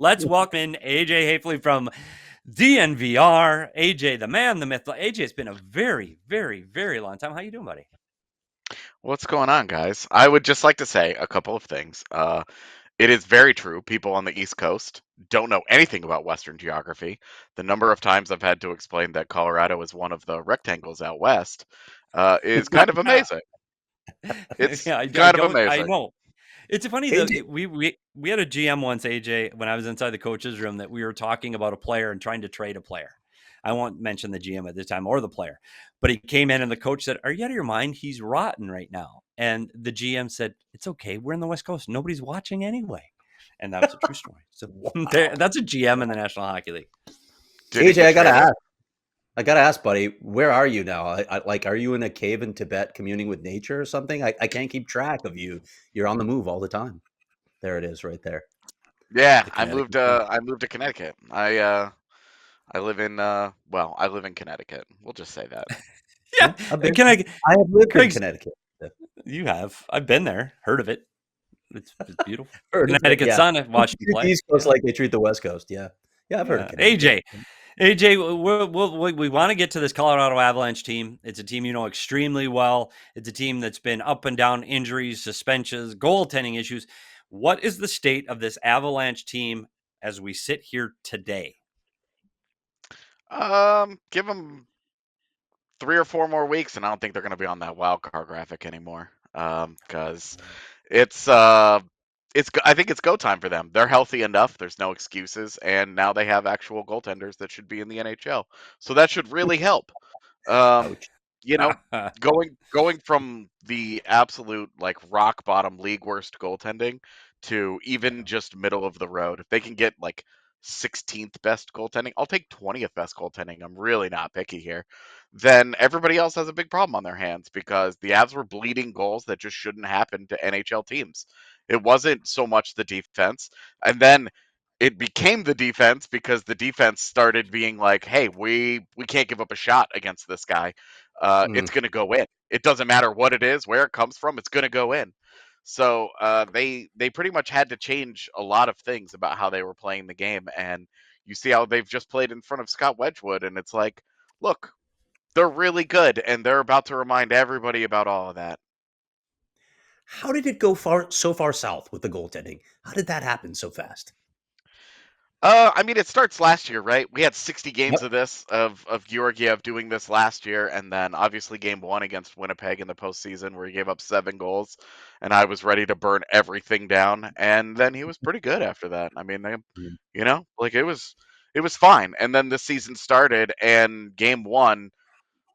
Let's welcome in AJ Haefele from DNVR. AJ, the man, the myth. AJ, it's been a very, very, very long time. How you doing, buddy? What's going on, guys? I would just like to say a couple of things. It is very true. People on the East Coast don't know anything about Western geography. The number of times I've had to explain that Colorado is one of the rectangles out west is kind of amazing. It's Yeah, kind of I amazing. know. It's funny though. AJ, We had a GM once, AJ, when I was inside the coach's room, that we were talking about a player and trying to trade a player. I won't mention the GM at this time or the player, but he came in and the coach said, "Are you out of your mind? He's rotten right now." And the GM said, "It's okay. We're in the West Coast. Nobody's watching anyway." And that was a true story. So that's a GM in the National Hockey League. Did he AJ, get traded? I gotta ask, buddy, where are you now? Like, are you in a cave in Tibet communing with nature or something? I can't keep track of you. You're on the move all the time. There it is, right there. Yeah, The I Connecticut moved. sun. I moved to Connecticut. I live in. I live in Connecticut. We'll just say that. Yeah. Yeah, Can I, I have lived in Craig, Connecticut. you have. I've been there, heard of it. It's beautiful. Heard of it, Connecticut yeah. Sun. I've They watched you treat the play. East Coast Yeah. like they treat the West Coast. Yeah, yeah, I've heard of Yeah. Connecticut. AJ, we want to get to this Colorado Avalanche team. It's a team you know extremely well. It's a team that's been up and down injuries, suspensions, goaltending issues. What is the state of this Avalanche team as we sit here today? Give them 3 or 4 more weeks, and I don't think they're going to be on that wild card graphic anymore. Because it's I think it's go time for them. They're healthy enough. There's no excuses, and now they have actual goaltenders that should be in the NHL. So that should really help. Um, Ouch. you know, going from the absolute like rock bottom league worst goaltending to even just middle of the road. If they can get like 16th best goaltending, I'll take 20th best goaltending. I'm really not picky here. Then everybody else has a big problem on their hands because the Avs were bleeding goals that just shouldn't happen to NHL teams. It wasn't so much the defense. And then it became the defense because the defense started being like, "Hey, we can't give up a shot against this guy. It's Mm. going to go in. It doesn't matter what it is, where it comes from. It's going to go in." So they pretty much had to change a lot of things about how they were playing the game, and you see how they've just played in front of Scott Wedgwood, and it's like, look, they're really good, and they're about to remind everybody about all of that. How did it go so far south with the goaltending? How did that happen so fast? I mean, it starts last year, right? We had 60 games Yep. of this, of Georgiev doing this last year, and then obviously game one against Winnipeg in the postseason where he gave up 7 goals, and I was ready to burn everything down, and then he was pretty good after that. I mean, Mm. like it was fine, and then the season started, and game one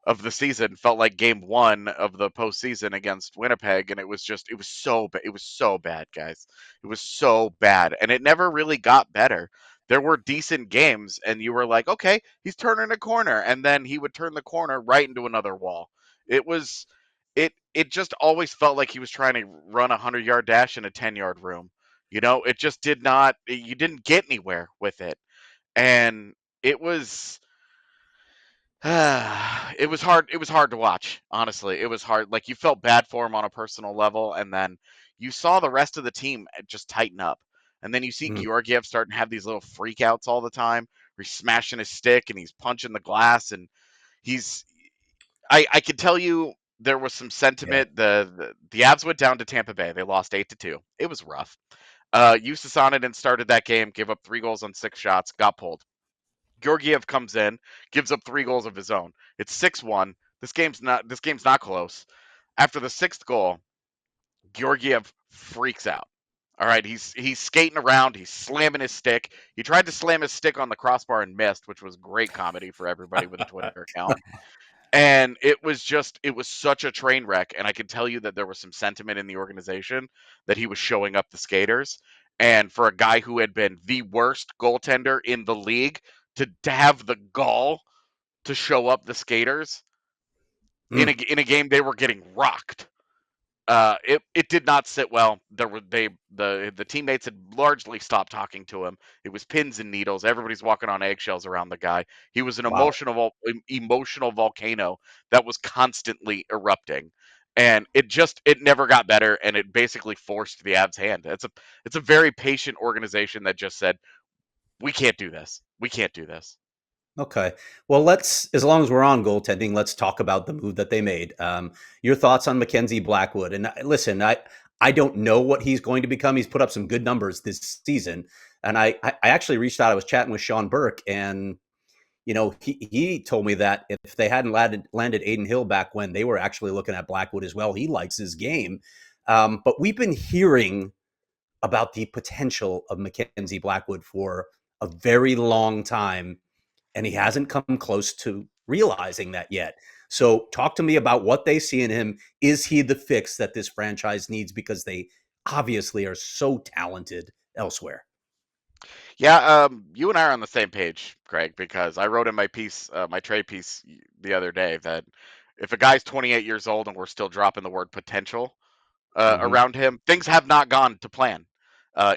of the season felt like game one of the postseason against Winnipeg, and it was so bad. It was so bad, guys. It was so bad, and it never really got better. There were decent games, and you were like, okay, he's turning a corner, and then he would turn the corner right into another wall. It was, it just always felt like he was trying to run a 100-yard dash in a 10-yard room. It just did not. You didn't get anywhere with it, and it was it was hard. It was hard to watch. Honestly, it was hard. Like you felt bad for him on a personal level, and then you saw the rest of the team just tighten up. And then you see Mm. Georgiev starting to have these little freakouts all the time. Where he's smashing his stick and he's punching the glass, and he's. I can tell you there was some Yeah. sentiment. The Avs went down to Tampa Bay. They lost 8-2. It was rough. Jussi Saarinen started that game, gave up 3 goals on 6 shots, got pulled. Georgiev comes in, gives up 3 goals of his own. It's 6-1. This game's not close. After the sixth goal, Georgiev freaks out. All right, he's skating around, he's slamming his stick. He tried to slam his stick on the crossbar and missed, which was great comedy for everybody with a Twitter account. And it was such a train wreck. And I can tell you that there was some sentiment in the organization that he was showing up the skaters. And for a guy who had been the worst goaltender in the league to have the gall to show up the skaters in a Mm. in a game they were getting rocked. It did not sit well. The teammates had largely stopped talking to him. It was pins and needles. Everybody's walking on eggshells around the guy. He was an Wow. emotional volcano that was constantly erupting, and it never got better. And it basically forced the Avs' hand. It's a very patient organization that just said, we can't do this. We can't do this. Okay. Well, as long as we're on goaltending, let's talk about the move that they made. Your thoughts on Mackenzie Blackwood? And listen, I don't know what he's going to become. He's put up some good numbers this season, and I actually reached out. I was chatting with Sean Burke, and he told me that if they hadn't landed Aiden Hill back when, they were actually looking at Blackwood as well. He likes his game, but we've been hearing about the potential of Mackenzie Blackwood for a very long time, and he hasn't come close to realizing that yet. So talk to me about what they see in him. Is he the fix that this franchise needs, because they obviously are so talented elsewhere? Yeah, you and I are on the same page, Greg, because I wrote in my piece, my trade piece the other day, that if a guy's 28 years old and we're still dropping the word potential Mm-hmm. around him, things have not gone to plan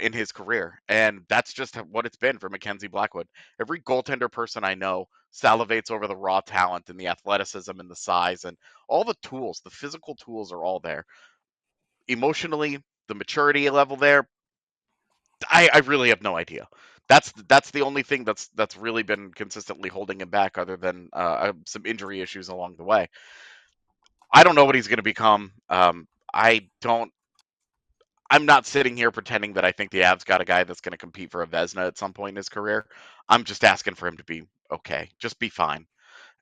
in his career. And that's just what it's been for Mackenzie Blackwood. Every goaltender person I know salivates over the raw talent and the athleticism and the size and all the tools. The physical tools are all there. Emotionally, the maturity level there, I really have no idea. That's the only thing that's really been consistently holding him back, other than some injury issues along the way. I don't know what he's going to become. I don't. I'm not sitting here pretending that I think the Avs got a guy that's going to compete for a Vezina at some point in his career. I'm just asking for him to be okay, just be fine.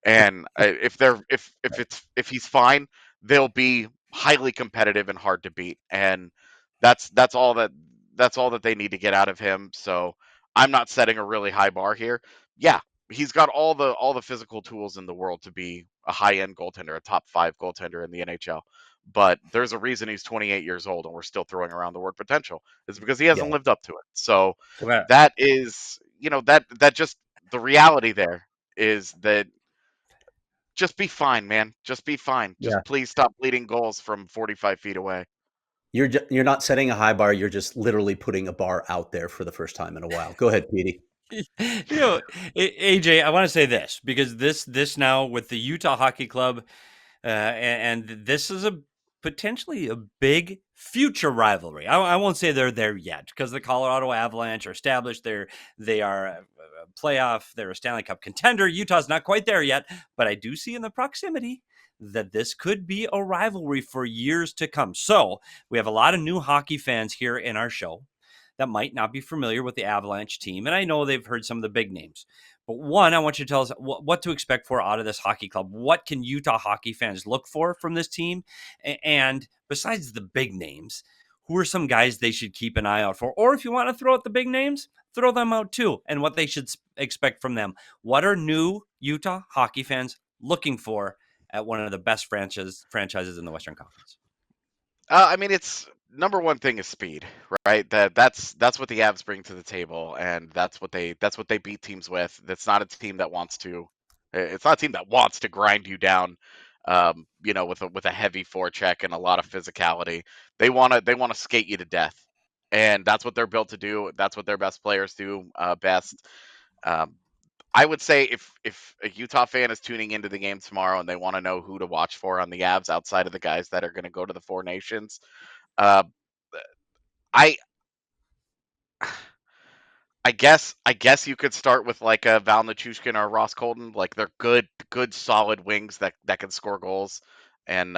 And if he's fine, they'll be highly competitive and hard to beat. And that's that's all that that's all that they need to get out of him. So I'm not setting a really high bar here. Yeah, he's got all the physical tools in the world to be a high end goaltender, a top 5 goaltender in the NHL. But there's a reason he's 28 years old and we're still throwing around the word potential. It's because he hasn't Yeah. lived up to it. So Correct. that is, that just the reality there is that just be fine, man. Just be fine. Yeah. Just please stop bleeding goals from 45 feet away. You're not setting a high bar. You're just literally putting a bar out there for the first time in a while. Go ahead, Petey. AJ, I want to say this, because this now with the Utah Hockey Club, and this is a potentially a big future rivalry. I won't say they're there yet, because the Colorado Avalanche are established. They are a playoff. They're a Stanley Cup contender. Utah's not quite there yet, but I do see in the proximity that this could be a rivalry for years to come. So we have a lot of new hockey fans here in our show that might not be familiar with the Avalanche team. And I know they've heard some of the big names. But one, I want you to tell us what to expect for out of this hockey club. What can Utah hockey fans look for from this team? And besides the big names, who are some guys they should keep an eye out for? Or if you want to throw out the big names, throw them out too, and what they should expect from them. What are new Utah hockey fans looking for at one of the best franchises in the Western Conference? I mean, it's number one thing is speed, right? That's what the Avs bring to the table, and that's what they beat teams with. That's not a team that wants to. It's not a team that wants to grind you down, with a heavy forecheck and a lot of physicality. They want to skate you to death, and that's what they're built to do. That's what their best players do best. Um, I would say if a Utah fan is tuning into the game tomorrow and they want to know who to watch for on the Avs outside of the guys that are going to go to the Four Nations, uh, I I guess you could start with like a Val Nichushkin or Ross Colton. Like they're good solid wings that can score goals, and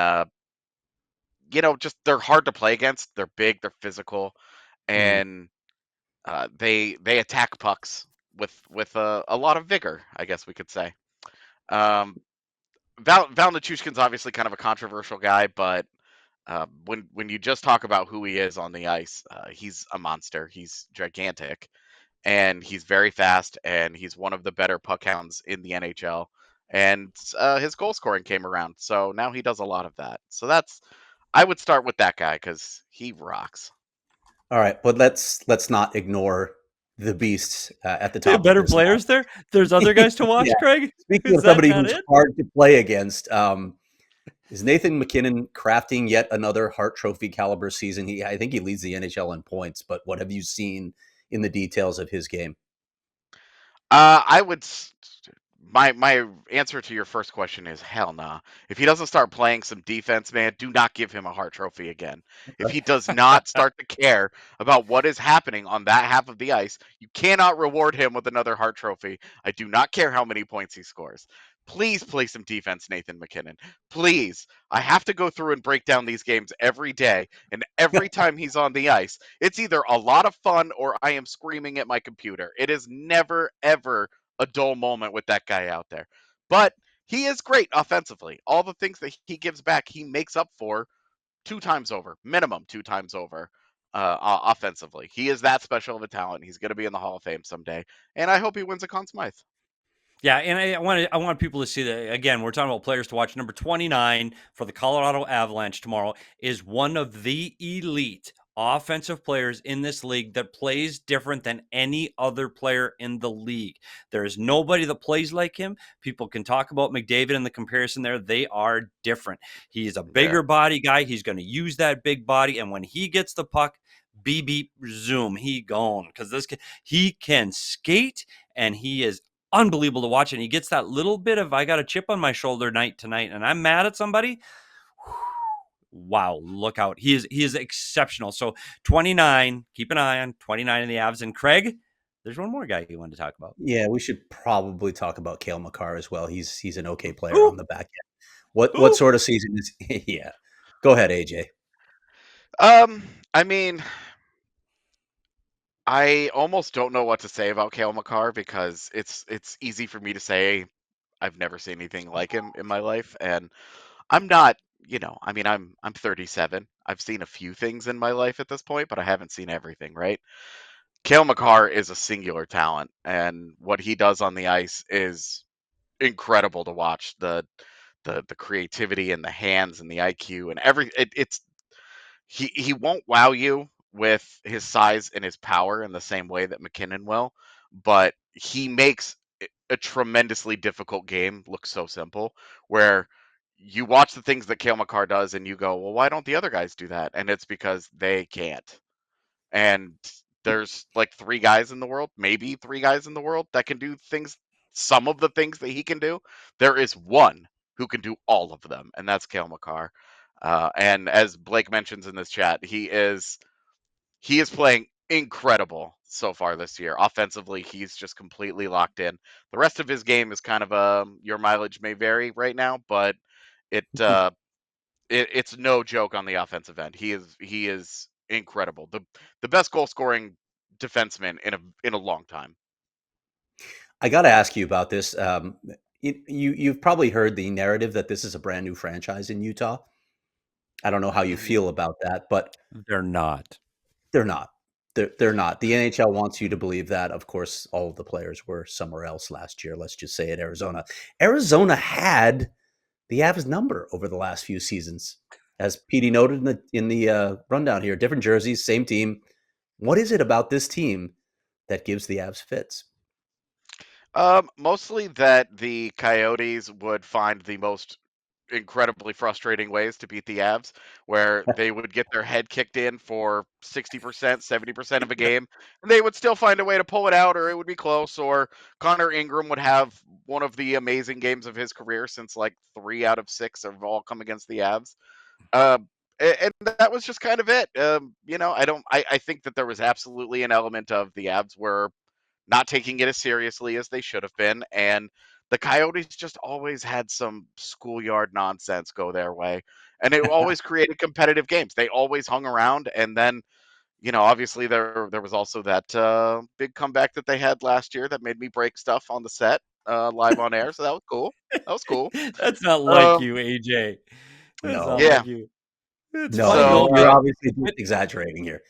just they're hard to play against. They're big, they're physical, Mm. and they attack pucks with a lot of vigor, I guess we could say. Um, Val Nichushkin's obviously kind of a controversial guy, but when you just talk about who he is on the ice, he's a monster. He's gigantic, and he's very fast, and he's one of the better puck hounds in the NHL. And his goal scoring came around, so now he does a lot of that. So I would start with that guy because he rocks. All right, but let's not ignore the beasts at the They have top of better this players there. There's other guys to watch, Yeah. Craig. Speaking Is of that somebody not who's it? hard to play against, is Nathan MacKinnon crafting yet another Hart Trophy caliber season? I think he leads the NHL in points, but what have you seen in the details of his game? I would My answer to your first question is hell nah. If he doesn't start playing some defense, man, do not give him a Hart Trophy again. If he does not start to care about what is happening on that half of the ice, you cannot reward him with another Hart Trophy. I do not care how many points he scores. Please play some defense, Nathan McKinnon. Please. I have to go through and break down these games every day, and every time he's on the ice, it's either a lot of fun or I am screaming at my computer. It is never, ever a dull moment with that guy out there. But he is great offensively. All the things that he gives back, he makes up for 2 times over, minimum 2 times over offensively. He is that special of a talent. He's going to be in the Hall of Fame someday, and I hope he wins a Conn Smythe. Yeah, and I want people to see that again. We're talking about players to watch. Number 29 for the Colorado Avalanche tomorrow is one of the elite offensive players in this league that plays different than any other player in the league. There is nobody that plays like him. People can talk about McDavid and the comparison there. They are different. He is a bigger body guy. He's going to use that big body, and when he gets the puck, beep beep zoom, he gone, because he can skate, and he is unbelievable to watch. And he gets that little bit of, I got a chip on my shoulder night tonight and I'm mad at somebody. Wow, look out. He is exceptional. So 29, keep an eye on 29 in the Avs. And Craig, there's one more guy you wanted to talk about. Yeah, we should probably talk about Cale Makar as well. He's an okay player on the back end. What sort of season is yeah. Go ahead, AJ. I mean, I almost don't know what to say about Cale Makar because it's easy for me to say I've never seen anything like him in my life, and I'm not, I mean, I'm 37. I've seen a few things in my life at this point, but I haven't seen everything, right? Cale Makar is a singular talent, and what he does on the ice is incredible to watch. The creativity and the hands and the IQ and it's he won't wow you with his size and his power in the same way that McKinnon will, but he makes a tremendously difficult game look so simple, where you watch the things that Cale Makar does and you go, well, why don't the other guys do that? And it's because they can't. And there's like 3 guys in the world, maybe 3 guys in the world that can do some of the things that he can do. There is one who can do all of them, and that's Cale Makar. And as Blake mentions in this chat, he is playing incredible so far this year. Offensively, he's just completely locked in. The rest of his game is kind of your mileage may vary right now, but it it's no joke on the offensive end. He is incredible. The best goal scoring defenseman in a long time. I got to ask you about this. You've probably heard the narrative that this is a brand new franchise in Utah. I don't know how you feel about that, but They're not. they're not. They're not. The NHL wants you to believe that. Of course, all of the players were somewhere else last year. Let's just say at Arizona. Arizona had the Avs number over the last few seasons, as Petey noted in the rundown here. Different jerseys, same team. What is it about this team that gives the Avs fits? Mostly that the Coyotes would find the most incredibly frustrating ways to beat the Avs, where they would get their head kicked in for 60%, 70% of a game, and they would still find a way to pull it out, or it would be close, or Connor Ingram would have one of the amazing games of his career, since like 3 out of 6 have all come against the Avs. And that was just kind of it. I think that there was absolutely an element of the Avs were not taking it as seriously as they should have been, and the Coyotes just always had some schoolyard nonsense go their way, and it always created competitive games. They always hung around, and then, obviously there was also that big comeback that they had last year that made me break stuff on the set live on air. So that was cool. That was cool. That's not like you, AJ. That's No. not Yeah. like you. It's No, funny though. you're obviously exaggerating here.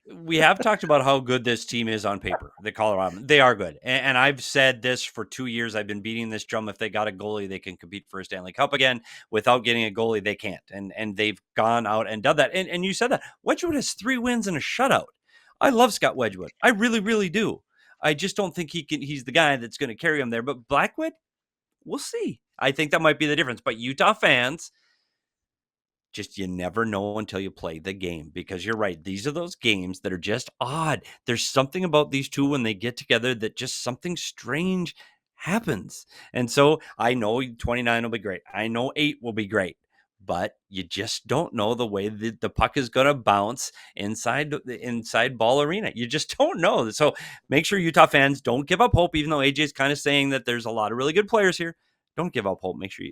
We have talked about how good this team is on paper, the Colorado. They are good. And I've said this for 2 years. I've been beating this drum. If they got a goalie, they can compete for a Stanley Cup again. Without getting a goalie, they can't. And they've gone out and done that. And you said that. Wedgwood has 3 wins and a shutout. I love Scott Wedgwood. I really, really do. I just don't think he's the guy that's going to carry him there. But Blackwood, we'll see. I think that might be the difference. But Utah fans, just you never know until you play the game, because you're right. These are those games that are just odd. There's something about these two when they get together that just something strange happens. And so I know 29 will be great. I know 8 will be great. But you just don't know the way that the puck is going to bounce inside the inside ball arena. You just don't know. So make sure Utah fans don't give up hope, even though AJ is kind of saying that there's a lot of really good players here. Don't give up hope. Make sure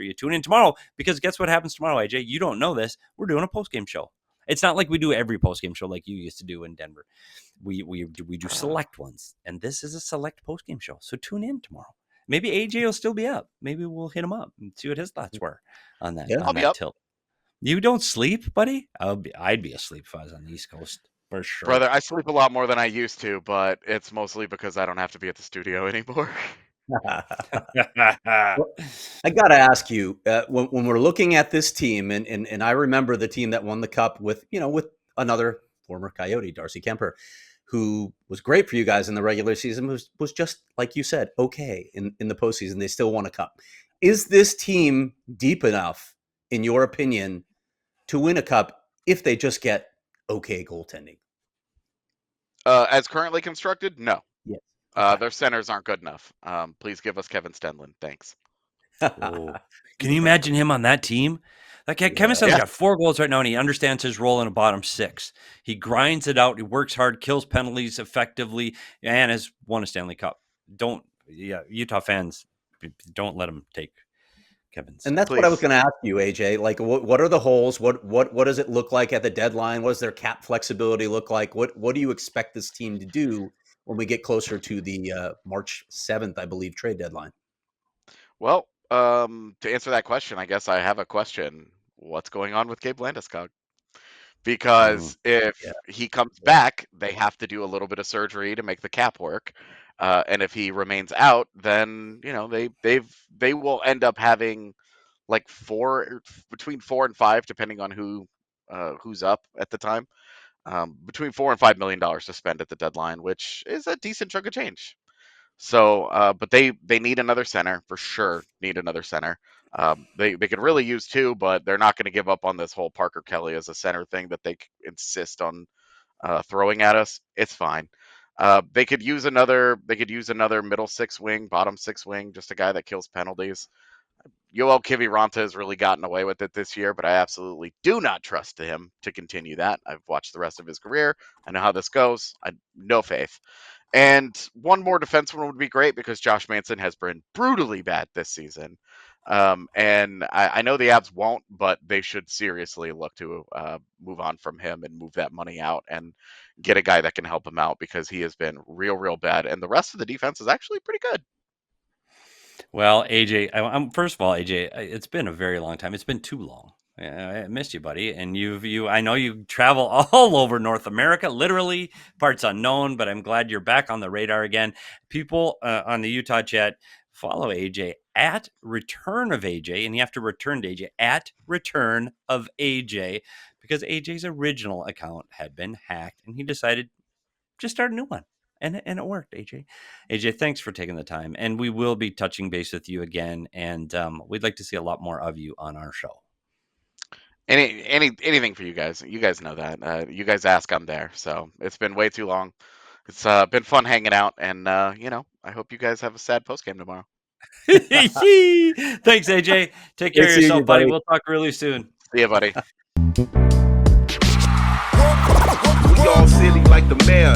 you tune in tomorrow, because guess what happens tomorrow, AJ? You don't know this. We're doing a post-game show. It's not like we do every post-game show like you used to do in Denver. We do select ones, and this is a select post-game show. So tune in tomorrow. Maybe AJ will still be up. Maybe we'll hit him up and see what his thoughts were on that. Yeah. On I'll be that up. tilt. You don't sleep, buddy? I'd be asleep if I was on the East Coast for sure. Brother, I sleep a lot more than I used to, but it's mostly because I don't have to be at the studio anymore. I got to ask you, when we're looking at this team, and I remember the team that won the cup with another former Coyote, Darcy Kemper, who was great for you guys in the regular season, was just like you said, okay in the postseason. They still won a cup. Is this team deep enough, in your opinion, to win a cup if they just get okay goaltending? As currently constructed, no. Yes. Their centers aren't good enough. Please give us Kevin Stenlund. Thanks. Oh. Can you imagine him on that team? Like Kevin Stenlund's got 4 goals right now, and he understands his role in a bottom 6. He grinds it out. He works hard, kills penalties effectively, and has won a Stanley Cup. Utah fans, don't let him take Kevin's. And that's what I was going to ask you, AJ. Like, what are the holes? What does it look like at the deadline? What does their cap flexibility look like? What do you expect this team to do when we get closer to the March 7th, I believe, trade deadline? Well, to answer that question, I guess I have a question. What's going on with Gabe Landeskog? Because if he comes back, they have to do a little bit of surgery to make the cap work. And if he remains out, then they will end up having like between 4 and 5, depending on who's up at the time. Between $4 and $5 million to spend at the deadline, which is a decent chunk of change. So, but they need another center for sure. Need another center. They could really use 2, but they're not going to give up on this whole Parker Kelly as a center thing that they insist on throwing at us. It's fine. They could use another middle 6 wing, bottom 6 wing, just a guy that kills penalties. Yoel Kiviranta has really gotten away with it this year, but I absolutely do not trust him to continue that. I've watched the rest of his career. I know how this goes. No faith. And one more defenseman would be great, because Josh Manson has been brutally bad this season. And I know the Avs won't, but they should seriously look to move on from him and move that money out and get a guy that can help him out, because he has been real bad. And the rest of the defense is actually pretty good. Well, AJ, first of all, AJ, it's been a very long time. It's been too long. I missed you, buddy. And I know you travel all over North America, literally parts unknown, but I'm glad you're back on the radar again. People on the Utah chat, follow AJ at Return of AJ, and you have to return to AJ at Return of AJ, because AJ's original account had been hacked, and he decided just start a new one. And it worked, AJ. AJ, thanks for taking the time. And we will be touching base with you again. And we'd like to see a lot more of you on our show. Anything for you guys. You guys know that. You guys ask, I'm there. So it's been way too long. It's been fun hanging out. And, I hope you guys have a sad postgame tomorrow. Thanks, AJ. Take care of yourself, buddy. We'll talk really soon. See ya, buddy. We all silly like the mayor.